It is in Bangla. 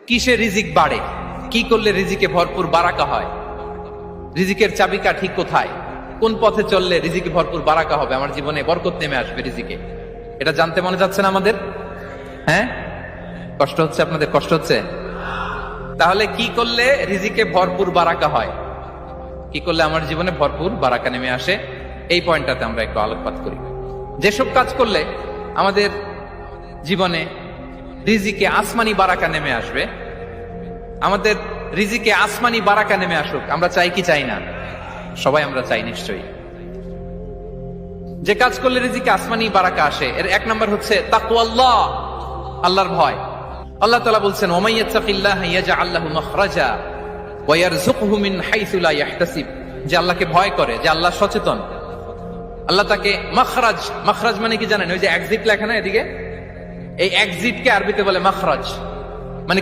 কিসে রিজিক বাড়ে, কি করলে রিজিকে ভরপুর বারাকা হয়, রিজিকের চাবিকা ঠিক কোথায়, কোন পথে চললে রিজিকে ভরপুর বারাকা হবে, আমার জীবনে বরকত নেমে আসবে রিজিকে, এটা জানতে মনে যাচ্ছে না আমাদের? হ্যাঁ, কষ্ট হচ্ছে আপনাদের? কষ্ট হচ্ছে? তাহলে কি করলে রিজিকে ভরপুর বারাকা হয়, কি করলে আমার জীবনে ভরপুর বারাকা নেমে আসে, এই পয়েন্টটাতে আমরা একটু আলোকপাত করি। যেসব কাজ করলে আমাদের জীবনে রিজিকে আসমানি বারাকা নেমে আসবে, আমাদের রিজিকে আসমানি বারাকা নেমে আসুক, আমরা চাই কি চাই না? সবাই আমরা চাই নিশ্চয়ই। যে কাজ করলে রিজিকে আসমানি বারাকা আসে, এর এক নম্বর হচ্ছে তাকওয়াল্লাহ, আল্লাহর ভয়। আল্লাহ তাআলা বলছেন, ওয়া মাইয়াত্তাকিল্লাহা ইয়াজআল লাহু মাখরাজা ওয়া ইয়ারযুকহু মিন হাইসু লা ইয়াহতাসিব, যে আল্লাহকে ভয় করে, যে আল্লাহ সচেতন, আল্লাহ তাকে মাখরাজ, মাখরাজ মানে কি জানেন? ওই যে এক্সিট লেখা না এদিকে, এই এক্সিটকে আরবিতে বলে মাখরাজ, মানে